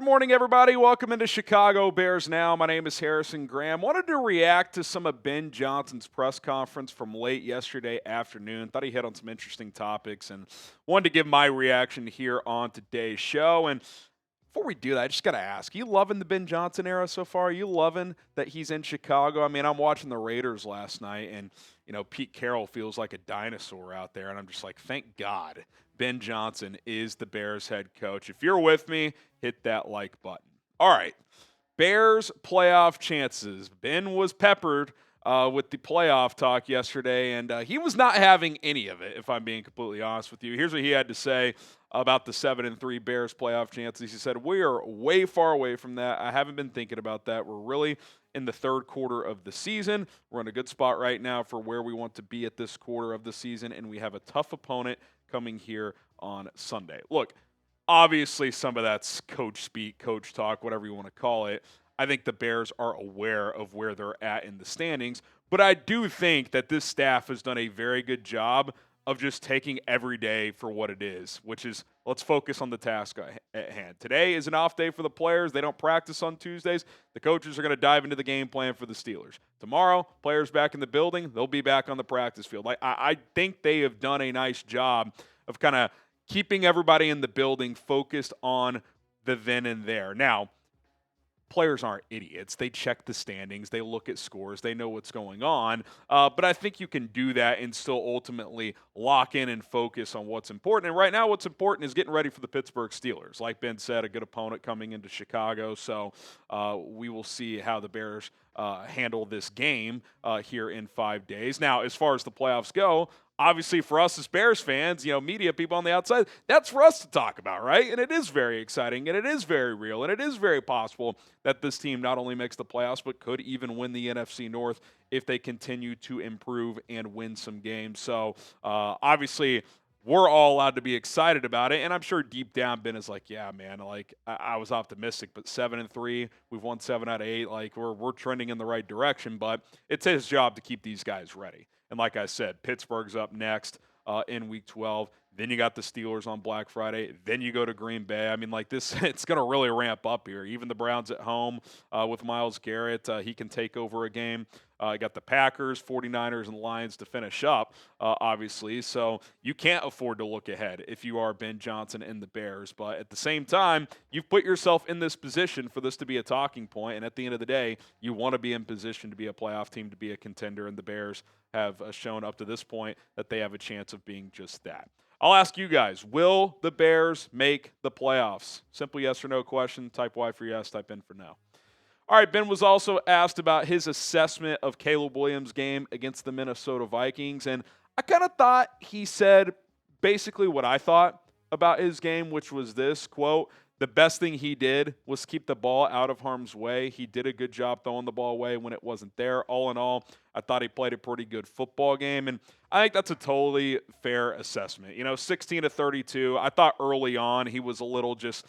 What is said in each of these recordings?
morning, everybody. Welcome into Chicago Bears Now. My name is Harrison Graham. Wanted to react to some of Ben Johnson's press conference from late yesterday afternoon. Thought he hit on some interesting topics and wanted to give my reaction here on today's show. And before we do that, I just got to ask, you loving the Ben Johnson era so far? Are you loving that he's in Chicago? I mean, I'm watching the Raiders last night, and, Pete Carroll feels like a dinosaur out there, and I'm just like, thank God Ben Johnson is the Bears head coach. If you're with me, hit that like button. All right, Bears playoff chances. Ben was peppered with the playoff talk yesterday, and he was not having any of it, if I'm being completely honest with you. Here's what he had to say about the 7-3 Bears playoff chances. He said, "We are way far away from that. I haven't been thinking about that. We're really in the third quarter of the season. We're in a good spot right now for where we want to be at this quarter of the season, and we have a tough opponent coming here on Sunday." Look, obviously some of that's coach speak, coach talk, whatever you want to call it. I think the Bears are aware of where they're at in the standings, but I do think that this staff has done a very good job of just taking every day for what it is, which is let's focus on the task at hand. Today is an off day for the players. They don't practice on Tuesdays. The coaches are going to dive into the game plan for the Steelers. Tomorrow, players back in the building. They'll be back on the practice field. I think they have done a nice job of kind of keeping everybody in the building focused on the then and there. Now, players aren't idiots. They check the standings. They look at scores. They know what's going on. But I think you can do that and still ultimately lock in and focus on what's important. And right now what's important is getting ready for the Pittsburgh Steelers. Like Ben said, a good opponent coming into Chicago. So we will see how the Bears handle this game here in 5 days. Now, as far as the playoffs go, obviously, for us as Bears fans, media people on the outside, that's for us to talk about, right? And it is very exciting, and it is very real, and it is very possible that this team not only makes the playoffs, but could even win the NFC North if they continue to improve and win some games. So, obviously, we're all allowed to be excited about it, and I'm sure deep down Ben is like, yeah, man, I was optimistic, but 7-3, we've won 7 out of 8, we're trending in the right direction, but it's his job to keep these guys ready. And like I said, Pittsburgh's up next in Week 12. Then you got the Steelers on Black Friday. Then you go to Green Bay. I mean, it's going to really ramp up here. Even the Browns at home with Myles Garrett, he can take over a game. You got the Packers, 49ers, and Lions to finish up, obviously. So you can't afford to look ahead if you are Ben Johnson and the Bears. But at the same time, you've put yourself in this position for this to be a talking point. And at the end of the day, you want to be in position to be a playoff team, to be a contender. And the Bears have shown up to this point that they have a chance of being just that. I'll ask you guys, will the Bears make the playoffs? Simple yes or no question. Type Y for yes, type N for no. All right, Ben was also asked about his assessment of Caleb Williams' game against the Minnesota Vikings, and I kind of thought he said basically what I thought about his game, which was this, quote, "The best thing he did was keep the ball out of harm's way. He did a good job throwing the ball away when it wasn't there. All in all, I thought he played a pretty good football game." And I think that's a totally fair assessment. 16-32, I thought early on he was a little just,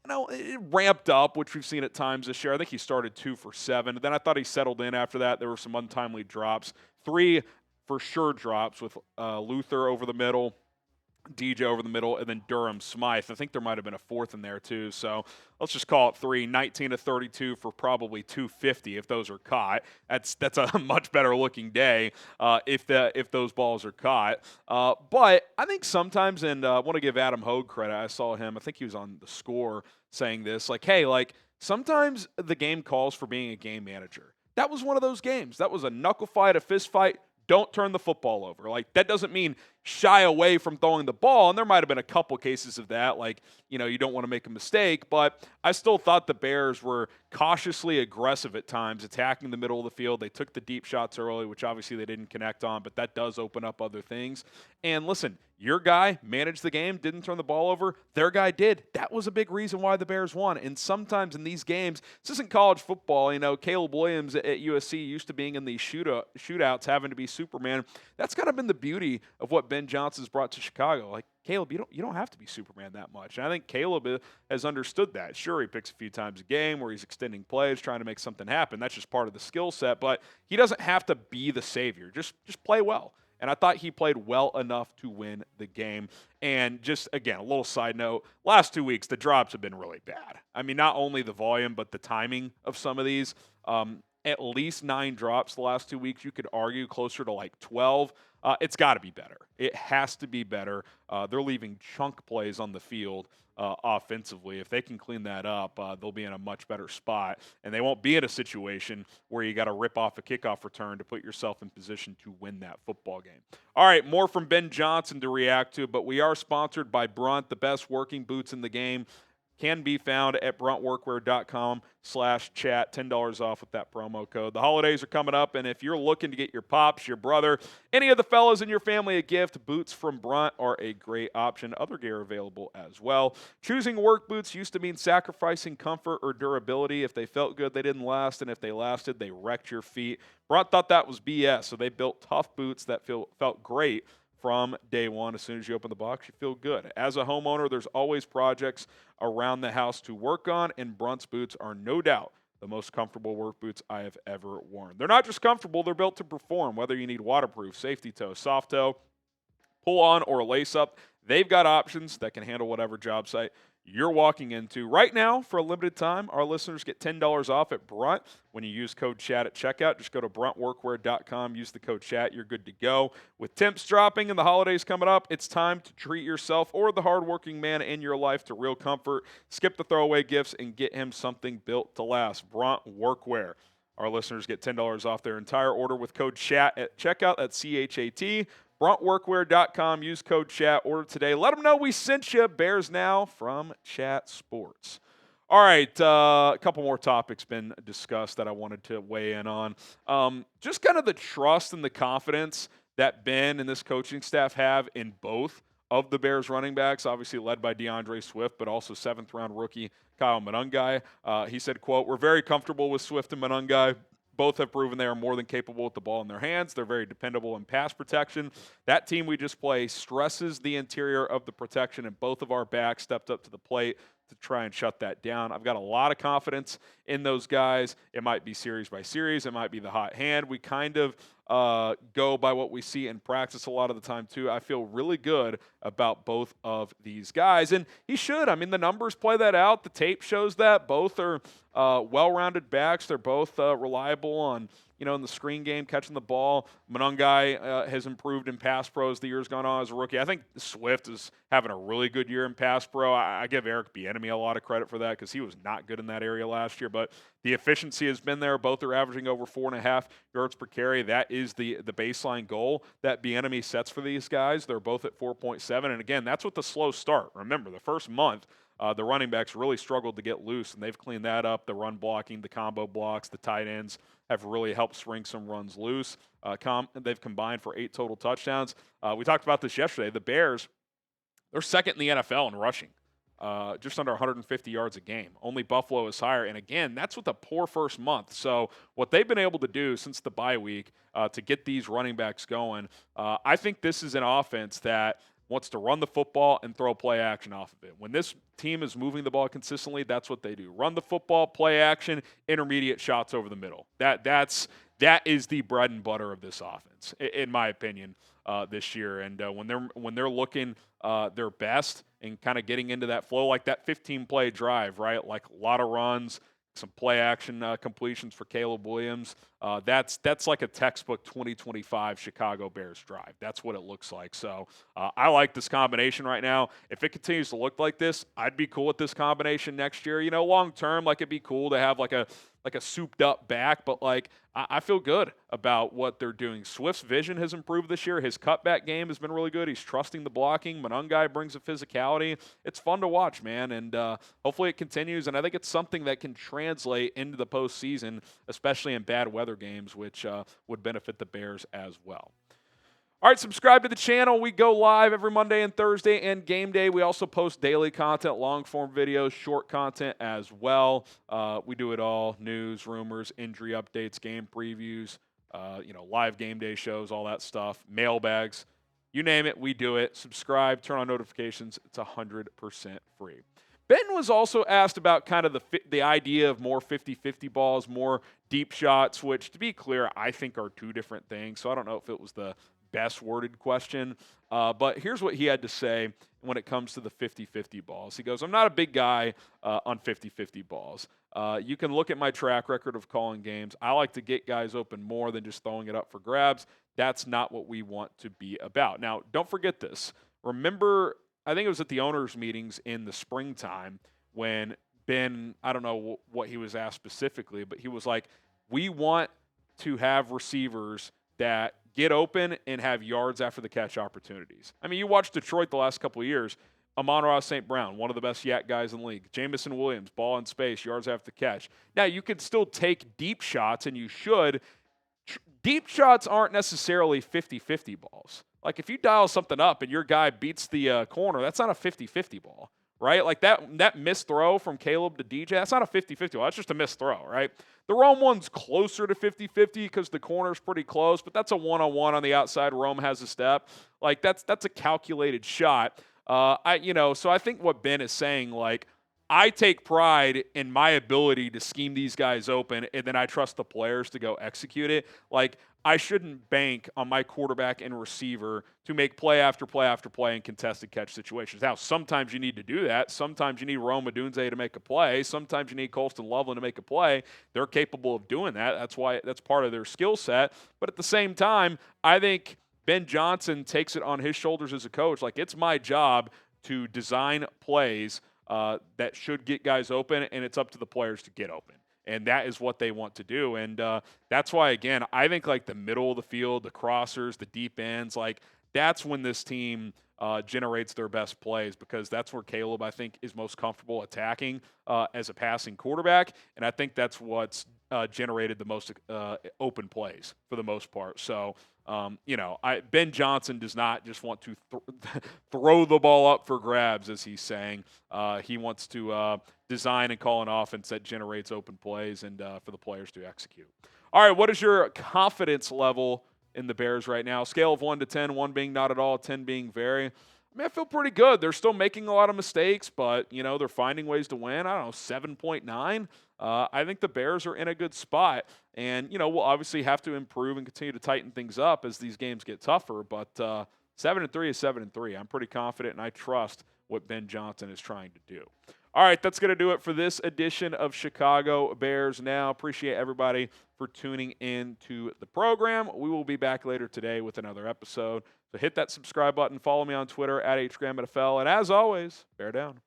it ramped up, which we've seen at times this year. I think he started 2 for 7. Then I thought he settled in after that. There were some untimely drops. 3 for sure drops with Luther over the middle, DJ over the middle, and then Durham Smythe. I think there might have been a fourth in there too. So let's just call it 3, 19-32 for probably 250 if those are caught. That's a much better looking day if those balls are caught. But I think sometimes, and I want to give Adam Hogue credit. I saw him, I think he was on The Score saying this, sometimes the game calls for being a game manager. That was one of those games. That was a knuckle fight, a fist fight. Don't turn the football over. That doesn't mean shy away from throwing the ball, and there might have been a couple cases of that, you don't want to make a mistake, but I still thought the Bears were cautiously aggressive at times, attacking the middle of the field. They took the deep shots early, which obviously they didn't connect on, but that does open up other things. And listen, your guy managed the game, didn't turn the ball over. Their guy did. That was a big reason why the Bears won. And sometimes in these games, this isn't college football. Caleb Williams at USC used to being in these shootouts, having to be Superman. That's kind of been the beauty of what Ben Johnson's brought to Chicago. Caleb, you don't have to be Superman that much. And I think Caleb has understood that. Sure, he picks a few times a game where he's extending plays, trying to make something happen. That's just part of the skill set. But he doesn't have to be the savior. Just play well. and I thought he played well enough to win the game. And just, again, a little side note, last 2 weeks, the drops have been really bad. I mean, not only the volume, but the timing of some of these. At least 9 drops the last 2 weeks. You could argue closer to like 12. It's got to be better. It has to be better. They're leaving chunk plays on the field offensively. If they can clean that up, they'll be in a much better spot, and they won't be in a situation where you got to rip off a kickoff return to put yourself in position to win that football game. All right, more from Ben Johnson to react to, but we are sponsored by Brunt, the best working boots in the game. Can be found at bruntworkwear.com/chat. $10 off with that promo code. The holidays are coming up, and if you're looking to get your pops, your brother, any of the fellas in your family a gift, boots from Brunt are a great option. Other gear available as well. Choosing work boots used to mean sacrificing comfort or durability. If they felt good, they didn't last, and if they lasted, they wrecked your feet. Brunt thought that was BS, so they built tough boots that felt great from day one. As soon as you open the box, you feel good. As a homeowner, there's always projects around the house to work on, and Brunt's boots are no doubt the most comfortable work boots I have ever worn. They're not just comfortable, they're built to perform. Whether you need waterproof, safety toe, soft toe, pull on, or lace up, they've got options that can handle whatever job site you're walking into. Right now, for a limited time, our listeners get $10 off at Brunt when you use code CHAT at checkout. Just go to bruntworkwear.com, use the code CHAT, you're good to go. With temps dropping and the holidays coming up, it's time to treat yourself or the hardworking man in your life to real comfort. Skip the throwaway gifts and get him something built to last. Brunt Workwear. Our listeners get $10 off their entire order with code CHAT at checkout. That's CHAT. BruntWorkwear.com. Use code CHAT. Order today. Let them know we sent you. Bears Now from Chat Sports. All right, a couple more topics been discussed that I wanted to weigh in on. Just kind of the trust and the confidence that Ben and this coaching staff have in both of the Bears running backs, obviously led by DeAndre Swift, but also 7th-round rookie Kyle Monangai. He said, quote, "We're very comfortable with Swift and Monangai. Both have proven they are more than capable with the ball in their hands. They're very dependable in pass protection. That team we just play stresses the interior of the protection, and both of our backs stepped up to the plate to try and shut that down. I've got a lot of confidence in those guys. It might be series by series. It might be the hot hand. We kind of go by what we see in practice a lot of the time, too. I feel really good about both of these guys, and he should. I mean, the numbers play that out. The tape shows that. Both are well-rounded backs. They're both reliable on, in the screen game, catching the ball. Monangai has improved in pass pro as the year's gone on as a rookie. I think Swift is having a really good year in pass pro. I give Eric Bieniemy a lot of credit for that because he was not good in that area last year, but the efficiency has been there. Both are averaging over 4.5 yards per carry. That is the baseline goal that Bieniemy sets for these guys. They're both at 4.7, and again, that's with the slow start. Remember, the first month, the running backs really struggled to get loose, and they've cleaned that up. The run blocking, the combo blocks, the tight ends have really helped spring some runs loose. They've combined for 8 total touchdowns. We talked about this yesterday. The Bears, they're second in the NFL in rushing, just under 150 yards a game. Only Buffalo is higher. And again, that's with a poor first month. So what they've been able to do since the bye week to get these running backs going, I think this is an offense that wants to run the football and throw play action off of it. When this team is moving the ball consistently, that's what they do. Run the football, play action, intermediate shots over the middle. That is the bread and butter of this offense, in my opinion, this year. And when they're looking their best and kind of getting into that flow, like that 15-play drive, right? Like a lot of runs, some play action completions for Caleb Williams. That's like a textbook 2025 Chicago Bears drive. That's what it looks like. So I like this combination right now. If it continues to look like this, I'd be cool with this combination next year. Long term, like it'd be cool to have like a souped up back, but like I feel good about what they're doing. Swift's vision has improved this year. His cutback game has been really good. He's trusting the blocking. Monangai brings a physicality. It's fun to watch, man, and hopefully it continues. And I think it's something that can translate into the postseason, especially in bad weather games, which would benefit the Bears as well. All right, subscribe to the channel. We go live every Monday and Thursday and game day. We also post daily content, long-form videos, short content as well. We do it all: news, rumors, injury updates, game previews, live game day shows, all that stuff, mailbags. You name it, we do it. Subscribe, turn on notifications. It's 100% free. Ben was also asked about kind of the idea of more 50-50 balls, more deep shots, which, to be clear, I think are two different things. So I don't know if it was the best worded question. But here's what he had to say when it comes to the 50-50 balls. He goes, I'm not a big guy on 50-50 balls. You can look at my track record of calling games. I like to get guys open more than just throwing it up for grabs. That's not what we want to be about. Now, don't forget this. Remember, I think it was at the owners' meetings in the springtime when Ben, I don't know what he was asked specifically, but he was like, we want to have receivers that get open and have yards after the catch opportunities. I mean, you watch Detroit the last couple of years. Amon-Ra St. Brown, one of the best yak guys in the league. Jamison Williams, ball in space, yards after the catch. Now, you can still take deep shots, and you should. Deep shots aren't necessarily 50-50 balls. Like, if you dial something up and your guy beats the corner, that's not a 50-50 ball, right? Like, that missed throw from Caleb to DJ, that's not a 50-50 ball. That's just a missed throw, right? The Rome one's closer to 50-50 because the corner's pretty close, but that's a one-on-one on the outside. Rome has a step. Like, that's a calculated shot. So I think what Ben is saying, like, I take pride in my ability to scheme these guys open, and then I trust the players to go execute it. Like, I shouldn't bank on my quarterback and receiver to make play after play after play in contested catch situations. Now, sometimes you need to do that. Sometimes you need Rome Odunze to make a play. Sometimes you need Colston Loveland to make a play. They're capable of doing that. That's part of their skill set. But at the same time, I think Ben Johnson takes it on his shoulders as a coach. Like, it's my job to design plays that should get guys open, and it's up to the players to get open. And that is what they want to do. And that's why, again, I think like the middle of the field, the crossers, the deep ends, like that's when this team generates their best plays, because that's where Caleb, I think, is most comfortable attacking as a passing quarterback. And I think that's what's generated the most open plays for the most part. So, Ben Johnson does not just want to throw the ball up for grabs, as he's saying. He wants to design and call an offense that generates open plays and for the players to execute. All right, what is your confidence level in the Bears right now? Scale of 1 to 10, 1 being not at all, 10 being very. I mean, I feel pretty good. They're still making a lot of mistakes, but, they're finding ways to win. I don't know, 7.9. I think the Bears are in a good spot. And, we'll obviously have to improve and continue to tighten things up as these games get tougher. But 7-3 is 7-3. I'm pretty confident, and I trust what Ben Johnson is trying to do. All right, that's going to do it for this edition of Chicago Bears Now. Appreciate everybody for tuning in to the program. We will be back later today with another episode. So hit that subscribe button. Follow me on Twitter at HGramNFL. And as always, bear down.